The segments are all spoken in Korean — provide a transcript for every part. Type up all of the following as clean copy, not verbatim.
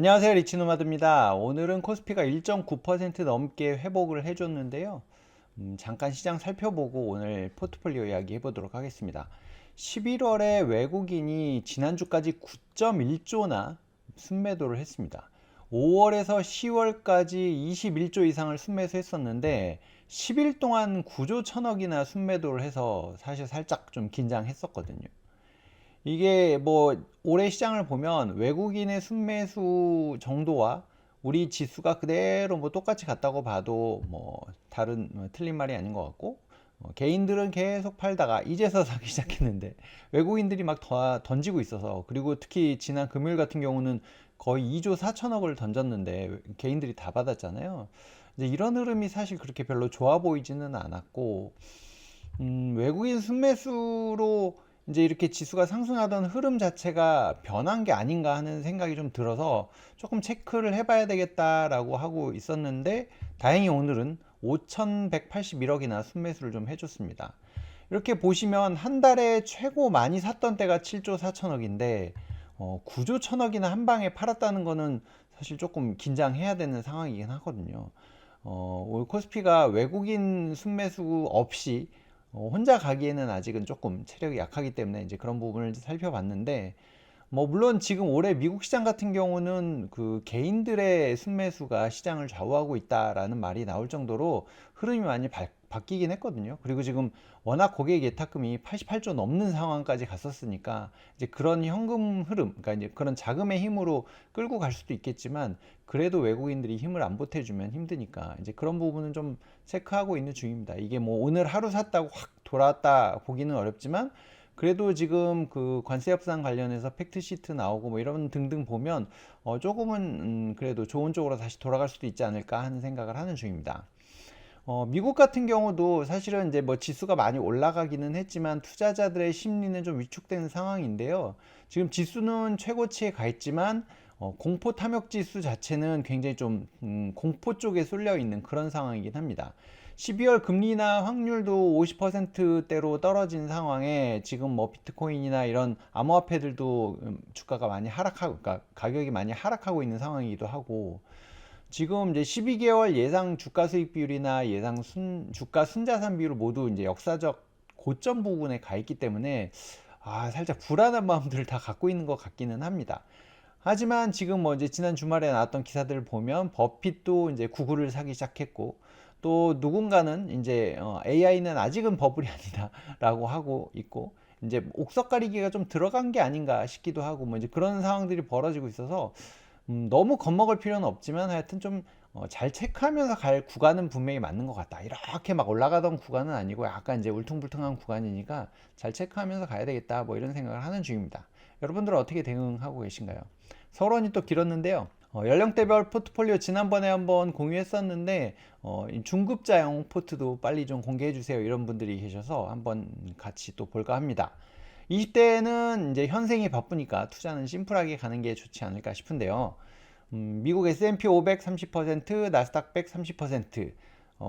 안녕하세요, 리치노마드입니다. 오늘은 코스피가 1.9% 넘게 회복을 해줬는데요. 잠깐 시장 살펴보고 오늘 포트폴리오 이야기 해보도록 하겠습니다. 11월에 외국인이 지난주까지 9.1조나 순매도를 했습니다. 5월에서 10월까지 21조 이상을 순매수했었는데 10일 동안 9조 천억이나 순매도를 해서 사실 살짝 좀 긴장했었거든요. 이게 뭐 올해 시장을 보면 외국인의 순매수 정도와 우리 지수가 그대로 뭐 똑같이 같다고 봐도 뭐 다른 틀린 말이 아닌 것 같고, 개인들은 계속 팔다가 이제서 사기 시작했는데 외국인들이 막 던지고 있어서, 그리고 특히 지난 금요일 같은 경우는 거의 2조 4천억을 던졌는데 개인들이 다 받았잖아요. 이제 이런 흐름이 사실 그렇게 별로 좋아 보이지는 않았고, 외국인 순매수로 이제 이렇게 지수가 상승하던 흐름 자체가 변한 게 아닌가 하는 생각이 좀 들어서 조금 체크를 해봐야 되겠다라고 하고 있었는데, 다행히 오늘은 5,181억이나 순매수를 좀 해줬습니다. 이렇게 보시면 한 달에 최고 많이 샀던 때가 7조 4천억인데 9조 천억이나 한 방에 팔았다는 거는 사실 조금 긴장해야 되는 상황이긴 하거든요. 올 코스피가 외국인 순매수 없이 혼자 가기에는 아직은 조금 체력이 약하기 때문에 이제 그런 부분을 살펴봤는데, 뭐 물론 지금 올해 미국 시장 같은 경우는 그 개인들의 순매수가 시장을 좌우하고 있다라는 말이 나올 정도로 흐름이 많이 바뀌긴 했거든요. 그리고 지금 워낙 고객 예탁금이 88조 넘는 상황까지 갔었으니까 이제 그런 현금 흐름, 그러니까 이제 그런 자금의 힘으로 끌고 갈 수도 있겠지만, 그래도 외국인들이 힘을 안 보태주면 힘드니까 이제 그런 부분은 좀 체크하고 있는 중입니다. 이게 뭐 오늘 하루 샀다고 확 돌아왔다 보기는 어렵지만, 그래도 지금 그 관세 협상 관련해서 팩트 시트 나오고 뭐 이런 등등 보면 조금은 그래도 좋은 쪽으로 다시 돌아갈 수도 있지 않을까 하는 생각을 하는 중입니다. 미국 같은 경우도 사실은 이제 뭐 지수가 많이 올라가기는 했지만 투자자들의 심리는 좀 위축되는 상황인데요. 지금 지수는 최고치에 가 있지만 공포 탐욕 지수 자체는 굉장히 좀 공포 쪽에 쏠려 있는 그런 상황이긴 합니다. 12월 금리나 확률도 50%대로 떨어진 상황에 지금 뭐 비트코인이나 이런 암호화폐들도 주가가 많이 하락하고, 그러니까 가격이 많이 하락하고 있는 상황이기도 하고, 지금 이제 12개월 예상 주가 수익 비율이나 예상 주가 순자산 비율 모두 이제 역사적 고점 부분에 가 있기 때문에 살짝 불안한 마음들을 다 갖고 있는 것 같기는 합니다. 하지만 지금 뭐 이제 지난 주말에 나왔던 기사들을 보면 버핏도 이제 구글을 사기 시작했고, 또 누군가는 이제 AI는 아직은 버블이 아니다라고 하고 있고, 이제 옥석 가리기가 좀 들어간 게 아닌가 싶기도 하고, 뭐 이제 그런 상황들이 벌어지고 있어서 너무 겁먹을 필요는 없지만 하여튼 좀 잘 체크하면서 갈 구간은 분명히 맞는 것 같다. 이렇게 막 올라가던 구간은 아니고 약간 이제 울퉁불퉁한 구간이니까 잘 체크하면서 가야 되겠다. 뭐 이런 생각을 하는 중입니다. 여러분들은 어떻게 대응하고 계신가요? 서론이 또 길었는데요. 연령대별 포트폴리오 지난번에 한번 공유했었는데 중급자용 포트도 빨리 좀 공개해 주세요, 이런 분들이 계셔서 한번 같이 또 볼까 합니다. 20대는 이제 현생이 바쁘니까 투자는 심플하게 가는 게 좋지 않을까 싶은데요. 미국 S&P 500 30%, 나스닥 100 30%.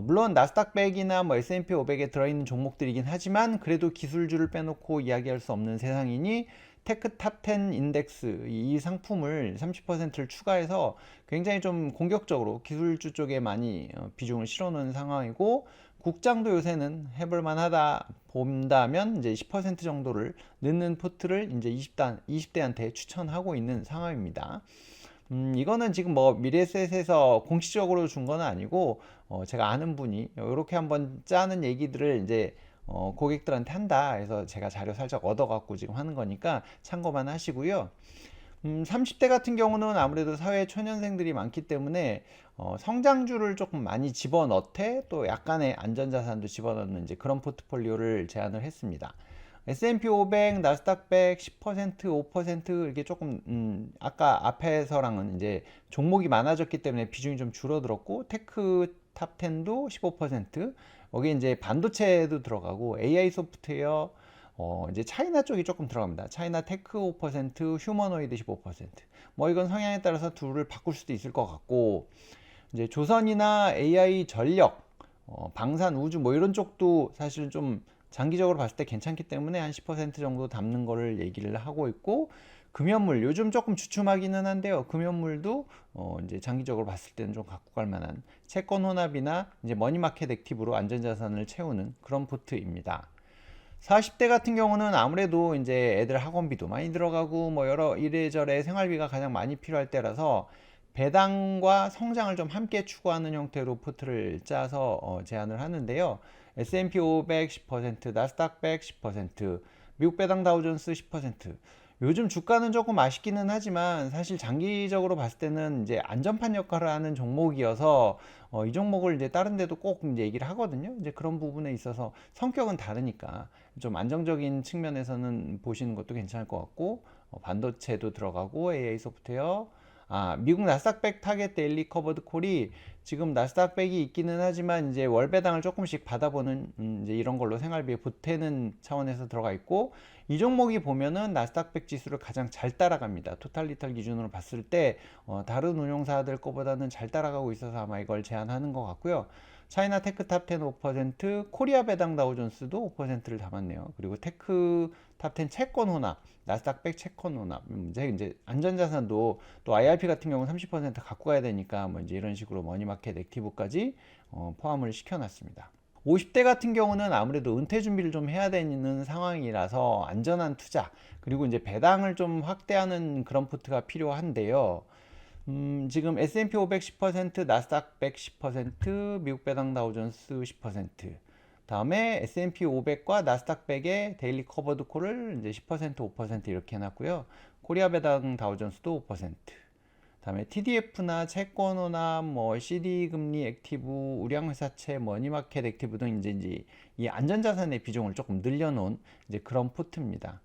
물론 나스닥 100이나 뭐 S&P 500에 들어있는 종목들이긴 하지만 그래도 기술주를 빼놓고 이야기할 수 없는 세상이니 테크 탑 10 인덱스 이 상품을 30%를 추가해서 굉장히 좀 공격적으로 기술주 쪽에 많이 비중을 실어놓은 상황이고, 국장도 요새는 해볼 만하다 본다면 이제 10% 정도를 넣는 포트를 이제 20대한테 추천하고 있는 상황입니다. 이거는 지금 뭐 미래셋에서 공식적으로 준 건 아니고 제가 아는 분이 이렇게 한번 짜는 얘기들을 이제 고객들한테 한다 해서 제가 자료 살짝 얻어갖고 지금 하는 거니까 참고만 하시고요. 30대 같은 경우는 아무래도 사회 초년생들이 많기 때문에 성장주를 조금 많이 집어넣되 또 약간의 안전자산도 집어넣는 이제 그런 포트폴리오를 제안을 했습니다. S&P 500, 나스닥 100, 10%, 5% 이렇게 조금 아까 앞에서랑은 이제 종목이 많아졌기 때문에 비중이 좀 줄어들었고, 테크 탑 10도 15%, 여기 이제 반도체도 들어가고 AI 소프트웨어, 이제 차이나 쪽이 조금 들어갑니다. 차이나 테크 5%, 휴머노이드 15%. 뭐 이건 성향에 따라서 둘을 바꿀 수도 있을 것 같고, 이제 조선이나 AI 전력, 방산 우주 뭐 이런 쪽도 사실은 좀 장기적으로 봤을 때 괜찮기 때문에 한 10% 정도 담는 거를 얘기를 하고 있고, 금연물 요즘 조금 주춤하기는 한데요. 금연물도 이제 장기적으로 봤을 때는 좀 갖고 갈 만한 채권 혼합이나 이제 머니마켓 액티브로 안전자산을 채우는 그런 포트입니다. 40대 같은 경우는 아무래도 이제 애들 학원비도 많이 들어가고 뭐 여러 이래저래 생활비가 가장 많이 필요할 때라서 배당과 성장을 좀 함께 추구하는 형태로 포트를 짜서 제안을 하는데요. S&P 500 10%, 나스닥 100 10%, 미국 배당 다우존스 10%. 요즘 주가는 조금 아쉽기는 하지만 사실 장기적으로 봤을 때는 이제 안전판 역할을 하는 종목이어서 이 종목을 이제 다른 데도 꼭 이제 얘기를 하거든요. 이제 그런 부분에 있어서 성격은 다르니까 좀 안정적인 측면에서는 보시는 것도 괜찮을 것 같고 반도체도 들어가고 AI 소프트웨어 미국 나스닥 100 타겟 데일리 커버드 콜이 지금 나스닥 100이 있기는 하지만 이제 월 배당을 조금씩 받아보는 이제 이런 걸로 생활비에 보태는 차원에서 들어가 있고 이 종목이 보면은 나스닥 100 지수를 가장 잘 따라갑니다. 토탈 리털 기준으로 봤을 때 다른 운용사들 거보다는 잘 따라가고 있어서 아마 이걸 제안하는 것 같고요. 차이나 테크 탑10 5%, 코리아 배당 다우존스도 5%를 담았네요. 그리고 테크 탑10 채권 혼합, 나스닥 100 채권 혼합. 이제 안전자산도 또 IRP 같은 경우는 30% 갖고 가야 되니까 뭐 이제 이런 식으로 머니마켓 액티브까지 포함을 시켜놨습니다. 50대 같은 경우는 아무래도 은퇴 준비를 좀 해야 되는 상황이라서 안전한 투자 그리고 이제 배당을 좀 확대하는 그런 포트가 필요한데요. 지금 S&P 500 10%, 나스닥 100 10%, 미국 배당 다우존스 10%. 다음에 S&P 500과 나스닥 100의 데일리 커버드 콜을 이제 10%, 5% 이렇게 해놨고요. 코리아 배당 다우존스도 5%. 다음에 TDF나 채권호나 뭐 CD 금리 액티브, 우량회사채, 머니마켓 액티브 등 이제 이 안전자산의 비중을 조금 늘려놓은 이제 그런 포트입니다.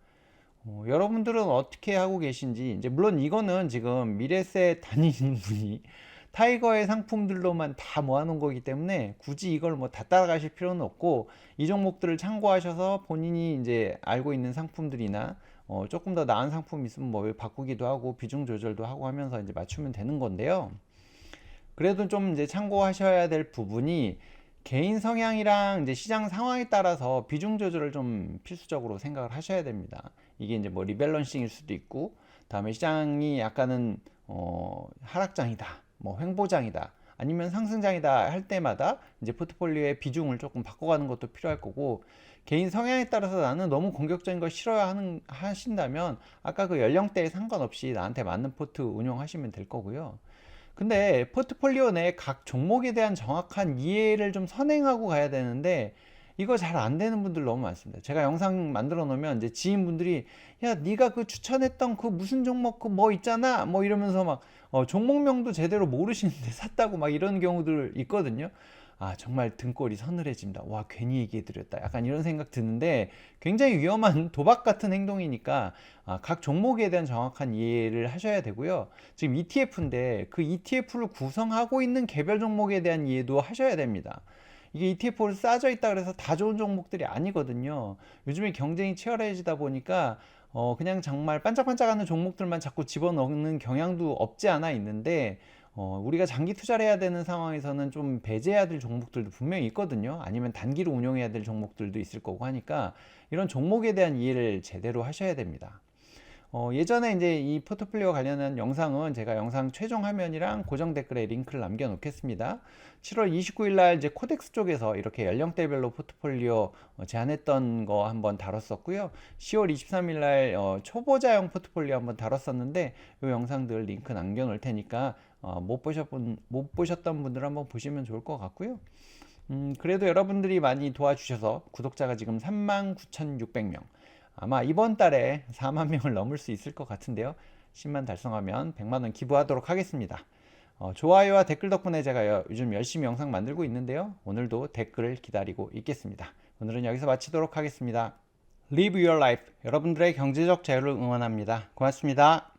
여러분들은 어떻게 하고 계신지 이제 물론 이거는 지금 미래세 다니는 분이 타이거의 상품들로만 다 모아놓은 거기 때문에 굳이 이걸 뭐 다 따라가실 필요는 없고 이 종목들을 참고하셔서 본인이 이제 알고 있는 상품들이나 조금 더 나은 상품 있으면 뭐 바꾸기도 하고 비중 조절도 하고 하면서 이제 맞추면 되는 건데요. 그래도 좀 이제 참고하셔야 될 부분이 개인 성향이랑 이제 시장 상황에 따라서 비중 조절을 좀 필수적으로 생각을 하셔야 됩니다. 이게 이제 뭐 리밸런싱일 수도 있고, 다음에 시장이 약간은 하락장이다, 뭐 횡보장이다, 아니면 상승장이다 할 때마다 이제 포트폴리오의 비중을 조금 바꿔가는 것도 필요할 거고, 개인 성향에 따라서 나는 너무 공격적인 걸 하신다면 아까 그 연령대에 상관없이 나한테 맞는 포트 운용하시면 될 거고요. 근데 포트폴리오 내 각 종목에 대한 정확한 이해를 좀 선행하고 가야 되는데 이거 잘 안 되는 분들 너무 많습니다. 제가 영상 만들어 놓으면 이제 지인분들이 야 네가 그 추천했던 그 무슨 종목 그 뭐 있잖아 뭐 이러면서 막 종목명도 제대로 모르시는데 샀다고 막 이런 경우들 있거든요. 정말 등골이 서늘해집니다. 와, 괜히 얘기해드렸다. 약간 이런 생각 드는데 굉장히 위험한 도박 같은 행동이니까 각 종목에 대한 정확한 이해를 하셔야 되고요. 지금 ETF인데 그 ETF를 구성하고 있는 개별 종목에 대한 이해도 하셔야 됩니다. 이게 ETF로 싸져 있다 그래서 다 좋은 종목들이 아니거든요. 요즘에 경쟁이 치열해지다 보니까 그냥 정말 반짝반짝하는 종목들만 자꾸 집어넣는 경향도 없지 않아 있는데 우리가 장기 투자를 해야 되는 상황에서는 좀 배제해야 될 종목들도 분명히 있거든요. 아니면 단기로 운용해야 될 종목들도 있을 거고 하니까 이런 종목에 대한 이해를 제대로 하셔야 됩니다. 예전에 이제 이 포트폴리오 관련한 영상은 제가 영상 최종 화면이랑 고정 댓글에 링크를 남겨 놓겠습니다. 7월 29일 날 이제 코덱스 쪽에서 이렇게 연령대별로 포트폴리오 제안했던 거 한번 다뤘었고요. 10월 23일 날 초보자용 포트폴리오 한번 다뤘었는데 이 영상들 링크 남겨 놓을 테니까 못 보셨던 분들 한번 보시면 좋을 것 같고요. 그래도 여러분들이 많이 도와주셔서 구독자가 지금 39,600명. 아마 이번 달에 4만 명을 넘을 수 있을 것 같은데요. 10만 달성하면 100만 원 기부하도록 하겠습니다. 좋아요와 댓글 덕분에 제가 요즘 열심히 영상 만들고 있는데요. 오늘도 댓글을 기다리고 있겠습니다. 오늘은 여기서 마치도록 하겠습니다. Live your life. 여러분들의 경제적 자유를 응원합니다. 고맙습니다.